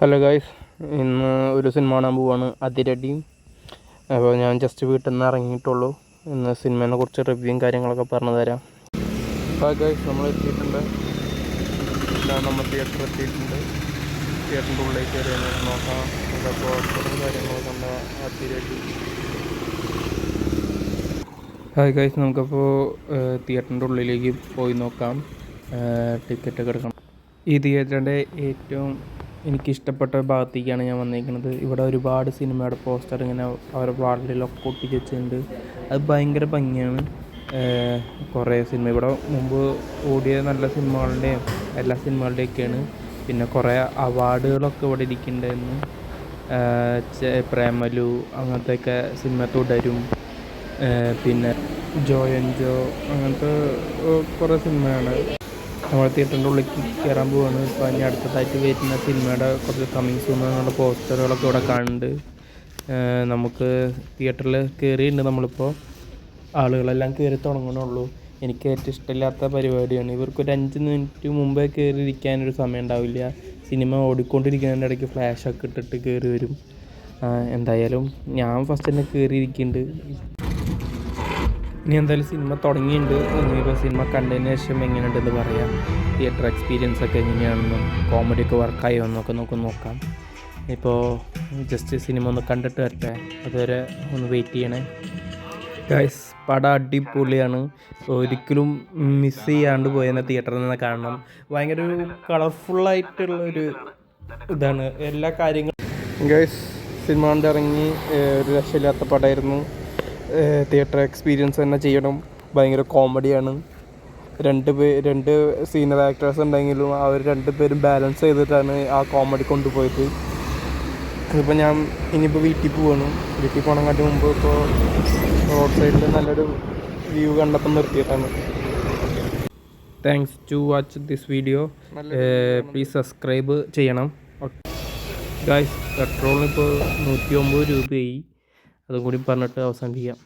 Hello guys, ഇന്ന് ഒരു cinema കാണാൻ പോവാണ്, അതിരടിയും. അപ്പോൾ ഞാൻ ജസ്റ്റ് വീട്ടിൽ നിന്ന് ഇറങ്ങിയിട്ടുള്ളൂ. ഇന്ന് സിനിമയെ കുറിച്ച് റിവ്യൂവും കാര്യങ്ങളൊക്കെ പറഞ്ഞു തരാം. ഹായ് ഗായ്സ്, നമ്മൾ എത്തിയിട്ടുണ്ട്. നമ്മൾ തിയേറ്ററിൽ എത്തിയിട്ടുണ്ട്. തിയേറ്ററിൻ്റെ ഉള്ളിൽ കയറി നോക്കാം. പോസ്റ്ററും കാര്യങ്ങളൊക്കെ ഉണ്ട്. അതിരടി. ഹായ് ഗായ്സ്, നമുക്കപ്പോൾ തിയേറ്ററിൻ്റെ ഉള്ളിലേക്ക് പോയി നോക്കാം. ടിക്കറ്റൊക്കെ എടുക്കണം. ഈ തിയേറ്ററിൻ്റെ ഏറ്റവും എനിക്കിഷ്ടപ്പെട്ട ഭാഗത്തേക്കാണ് ഞാൻ വന്നിരിക്കുന്നത്. ഇവിടെ ഒരുപാട് സിനിമയുടെ പോസ്റ്റർ ഇങ്ങനെ അവരുടെ വാർഡിലൊക്കെ ഒട്ടിച്ച് വെച്ചിട്ടുണ്ട്. അത് ഭയങ്കര ഭംഗിയാണ്. കുറേ സിനിമ ഇവിടെ മുമ്പ് ഓടിയ നല്ല സിനിമകളുടെയും എല്ലാ സിനിമകളുടെയൊക്കെയാണ്. പിന്നെ കുറേ അവാർഡുകളൊക്കെ ഇവിടെ ഇരിക്കുന്നുണ്ടായിരുന്നു. പ്രേമലു അങ്ങനത്തെയൊക്കെ സിനിമ തുടരും. പിന്നെ ജോ ആൻഡ് ജോ അങ്ങനത്തെ കുറേ സിനിമയാണ്. നമ്മൾ തിയേറ്ററിൻ്റെ ഉള്ളിലേക്ക് കയറാൻ പോവുകയാണ്. ഇപ്പോൾ ഇനി അടുത്തതായിട്ട് വരുന്ന സിനിമയുടെ കുറച്ച് കമ്മിങ് സൂൺ എന്നുള്ള പോസ്റ്ററുകളൊക്കെ ഇവിടെ കാണുന്നുണ്ട്. നമുക്ക് തിയേറ്ററിൽ കയറിയിട്ടുണ്ട്. നമ്മളിപ്പോൾ ആളുകളെല്ലാം കയറി തുടങ്ങണുള്ളൂ. എനിക്ക് ഏറ്റവും ഇഷ്ടമില്ലാത്ത പരിപാടിയാണ്. ഇവർക്കൊരു 5 മിനിറ്റ് മുമ്പേ കയറിയിരിക്കാനൊരു സമയം ഉണ്ടാവില്ല. സിനിമ ഓടിക്കൊണ്ടിരിക്കുന്നതിൻ്റെ ഇടയ്ക്ക് ഫ്ലാഷൊക്കെ ഇട്ടിട്ട് കയറി വരും. എന്തായാലും ഞാൻ ഫസ്റ്റ് തന്നെ കയറിയിരിക്കുന്നുണ്ട്. ഇനി എന്തായാലും സിനിമ തുടങ്ങിയിട്ടുണ്ട്. ഇപ്പോൾ സിനിമ കണ്ടതിന് ശേഷം എങ്ങനെയുണ്ടെന്ന് പറയാം. തിയേറ്റർ എക്സ്പീരിയൻസ് ഒക്കെ എങ്ങനെയാണെന്നും കോമഡിയൊക്കെ വർക്കായോ എന്നൊക്കെ നോക്കാം. ഇപ്പോൾ ജസ്റ്റ് സിനിമ ഒന്ന് കണ്ടിട്ട് വരട്ടെ. അതുവരെ ഒന്ന് വെയിറ്റ് ചെയ്യണേ ഗൈസ്. പടം അടിപൊളിയാണ്. ഒരിക്കലും മിസ് ചെയ്യാണ്ട് പോയെന്ന തിയേറ്ററിൽ നിന്ന് കാണണം. ഭയങ്കര ഒരു കളർഫുള്ളായിട്ടുള്ളൊരു ഇതാണ് എല്ലാ കാര്യങ്ങളും. ഗൈസ്, സിനിമ കണ്ടിറങ്ങി. ഒരു രക്ഷയില്ലാത്ത പടമായിരുന്നു. തിയേറ്റർ എക്സ്പീരിയൻസ് തന്നെ ചെയ്യണം. ഭയങ്കര കോമഡിയാണ്. രണ്ട് സീനിയർ ആക്ടേഴ്സ് ഉണ്ടെങ്കിലും അവർ 2 പേരും ബാലൻസ് ചെയ്തിട്ടാണ് ആ കോമഡി കൊണ്ടുപോയത്. ഇതിപ്പോൾ ഞാൻ ഇനിയിപ്പോൾ വീട്ടിൽ പോവാണ്. വീട്ടിൽ പോകണമെങ്കിൽ മുമ്പ് ഇപ്പോൾ റോഡ് സൈഡിൽ നല്ലൊരു വ്യൂ കണ്ടപ്പോൾ നിർത്തിയിട്ടാണ്. Thanks to watch this video. Please subscribe ചെയ്യണം ഗായ്സ്. പെട്രോളിനിപ്പോൾ 109 രൂപയായി. അതും കൂടി പറഞ്ഞിട്ട് അവസാനിപ്പിക്കാം.